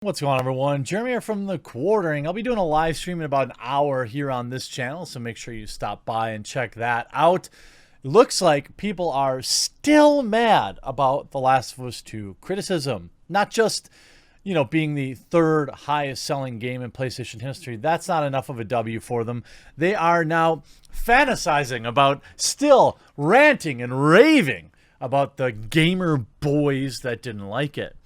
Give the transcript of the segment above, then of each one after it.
What's going on, everyone? Jeremy here from the Quartering. I'll be doing a live stream in about an hour here on this channel, so make sure you stop by and check that out. It looks like people are still mad about The Last of Us 2 criticism. Not just, being the third highest selling game in PlayStation history. That's not enough of a W for them. They are now fantasizing about, still ranting and raving about the gamer boys that didn't like it.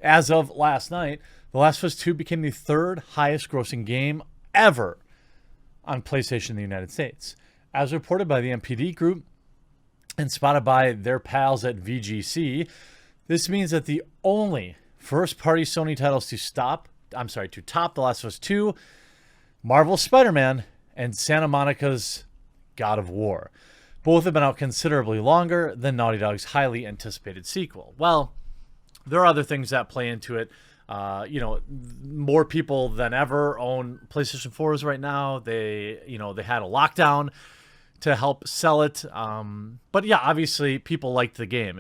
As of last night, The Last of Us 2 became the third highest grossing game ever on PlayStation in the United States. As reported by the MPD group and spotted by their pals at VGC, this means that the only first-party Sony titles to top The Last of Us 2, Marvel's Spider-Man, and Santa Monica's God of War. Both have been out considerably longer than Naughty Dog's highly anticipated sequel. Well, there are other things that play into it. More people than ever own PlayStation 4s right now. They had a lockdown to help sell it. But yeah, obviously people liked the game.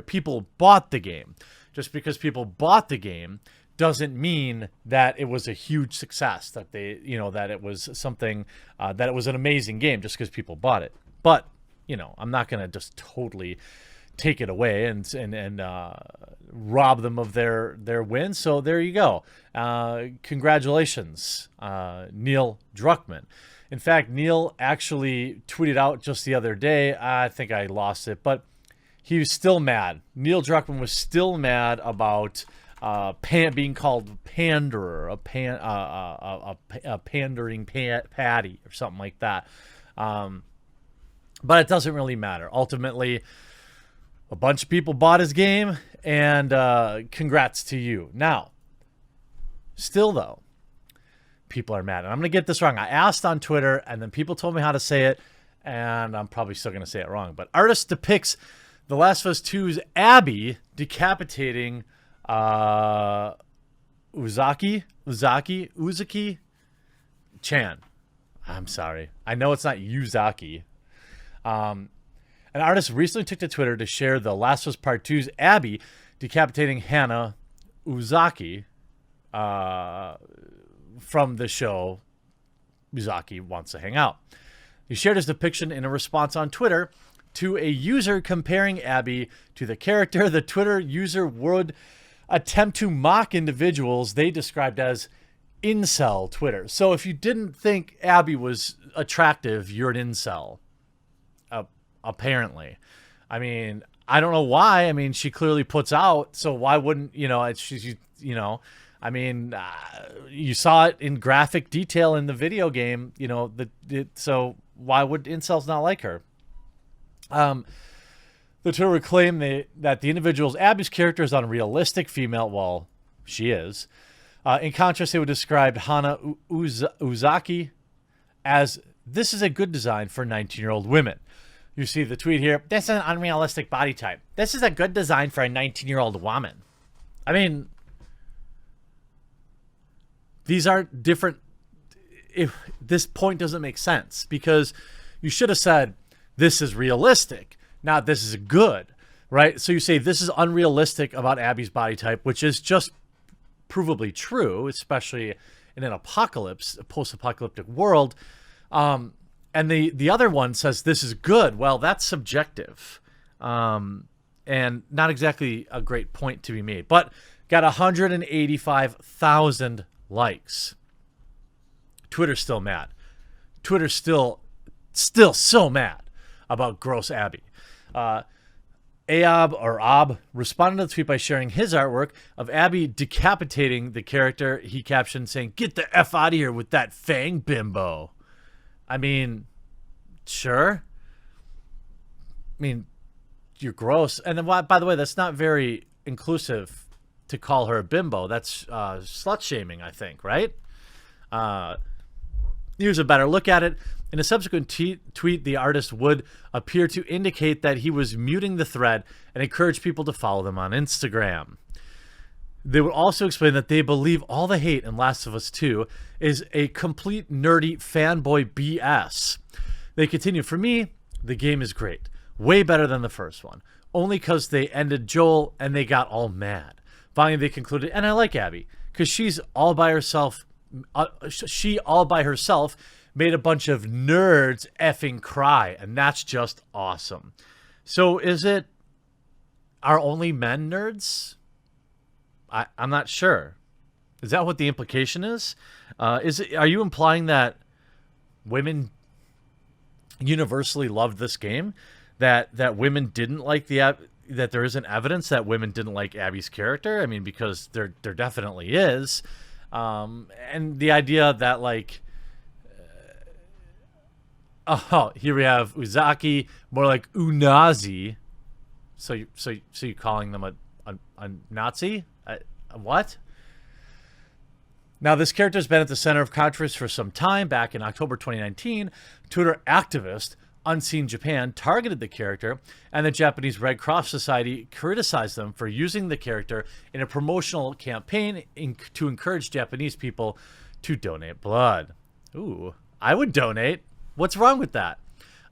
People bought the game. Just because people bought the game doesn't mean that it was a huge success, that it was something, that it was an amazing game just because people bought it. But, I'm not going to just totally take it away and rob them of their win. So there you go. Congratulations, Neildruckmann. In fact, Neil actually tweeted out just the other day. I think I lost it, but he was still mad. Neildruckmann was still mad about being called a panderer, a pandering patty or something like that. But it doesn't really matter. Ultimately, a bunch of people bought his game, and congrats to you. Now, still though, people are mad. And I'm going to get this wrong. I asked on Twitter, and then people told me how to say it, and I'm probably still going to say it wrong. But artist depicts The Last of Us 2's Abby decapitating Uzaki-chan. I'm sorry. I know it's not Uzaki. An artist recently took to Twitter to share The Last of Us Part 2's Abby decapitating Hannah Uzaki from the show Uzaki Wants to Hang Out. He shared his depiction in a response on Twitter to a user comparing Abby to the character. The Twitter user would attempt to mock individuals they described as incel Twitter. So if you didn't think Abby was attractive, you're an incel. Apparently. I mean, I don't know why. I mean, she clearly puts out, so why wouldn't, you saw it in graphic detail in the video game, so why would incels not like her? The Twitter would claim that the individual's Abby's character is unrealistic female. Well, she is. In contrast, they would describe Hana Uzaki as, this is a good design for 19-year-old women. You see the tweet here. This is an unrealistic body type. This is a good design for a 19-year-old woman. I mean, these are different. If this point doesn't make sense, because you should have said this is realistic, not this is good, right? So you say this is unrealistic about Abby's body type, which is just provably true, especially in an apocalypse, a post-apocalyptic world. And the other one says this is good. Well, that's subjective, and not exactly a great point to be made. But got 185,000 likes. Twitter's still mad. Twitter's still so mad about gross Abby. Ab responded to the tweet by sharing his artwork of Abby decapitating the character. He captioned saying, "Get the F out of here with that fang bimbo." I mean, sure. I mean, you're gross. And then, by the way, that's not very inclusive to call her a bimbo. That's slut shaming, I think, right? Here's a better look at it. In a subsequent tweet, the artist would appear to indicate that he was muting the thread and encourage people to follow them on Instagram. They would also explain that they believe all the hate in Last of Us 2 is a complete nerdy fanboy BS. They continue, "For me, the game is great. Way better than the first one. only because they ended Joel and they got all mad. Finally, they concluded, and I like Abby, because she's all by herself. She all by herself made a bunch of nerds effing cry, and that's just awesome. So are only men nerds? I'm not sure. Is that what the implication is? Are you implying that women universally loved this game? That women didn't like that there isn't evidence that women didn't like Abby's character? I mean, because there definitely is. And the idea that, like, here we have Uzaki, more like Unazi. So you calling them a Nazi? What? Now, this character has been at the center of controversy for some time. Back in October 2019, Twitter activist Unseen Japan targeted the character, and the Japanese Red Cross Society criticized them for using the character in a promotional campaign to encourage Japanese people to donate blood. Ooh, I would donate. What's wrong with that?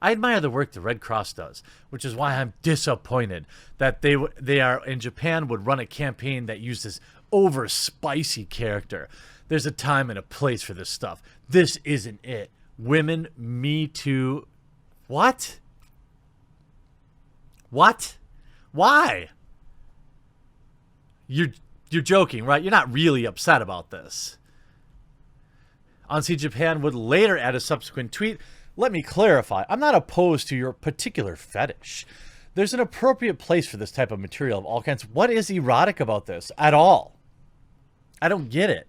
I admire the work the Red Cross does, which is why I'm disappointed that they are in Japan would run a campaign that used this over spicy character. There's a time and a place for this stuff. This isn't it. Women, Me Too. What? What? Why? You're joking, right? You're not really upset about this. Unseen Japan would later add a subsequent tweet. Let me clarify. I'm not opposed to your particular fetish. There's an appropriate place for this type of material of all kinds. What is erotic about this at all? I don't get it.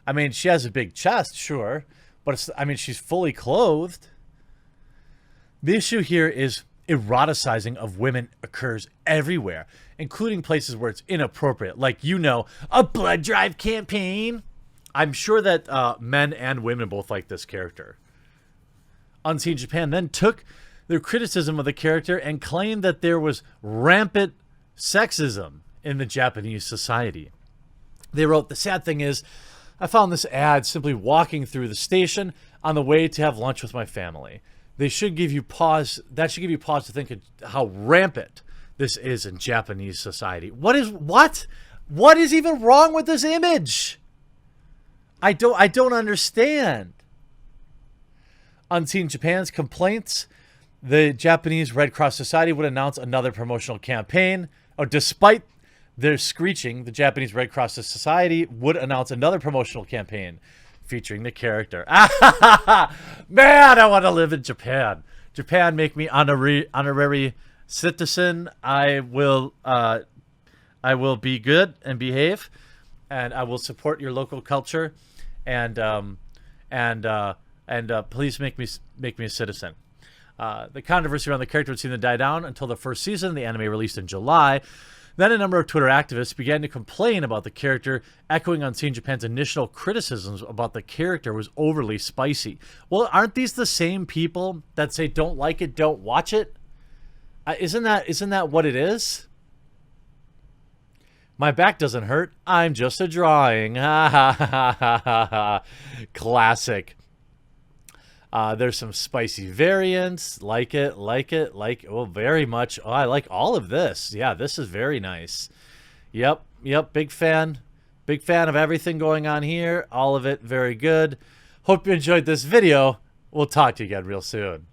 I mean, she has a big chest, sure, but she's fully clothed. The issue here is eroticizing of women occurs everywhere, including places where it's inappropriate, like, a blood drive campaign. I'm sure that men and women both like this character. Unseen Japan then took their criticism of the character and claimed that there was rampant sexism in the Japanese society. They wrote, "The sad thing is, I found this ad simply walking through the station on the way to have lunch with my family. They should give you pause. That should give you pause to think of how rampant this is in Japanese society." What is even wrong with this image? I don't understand. Unseen Japan's complaints. The Japanese Red Cross Society would announce another promotional campaign. Despite their screeching, the Japanese Red Cross Society would announce another promotional campaign featuring the character. Man, I want to live in Japan. Japan, make me honorary citizen. I will be good and behave, and I will support your local culture, and please make me a citizen. The controversy around the character would seem to die down until the first season. The anime released in July. Then a number of Twitter activists began to complain about the character, echoing Unseen Japan's initial criticisms about the character was overly spicy. Well, aren't these the same people that say don't like it, don't watch it? Isn't that what it is? My back doesn't hurt. I'm just a drawing. Classic. There's some spicy variants. Like it. Oh, very much. Oh, I like all of this. Yeah, this is very nice. Yep. Big fan. Big fan of everything going on here. All of it very good. Hope you enjoyed this video. We'll talk to you again real soon.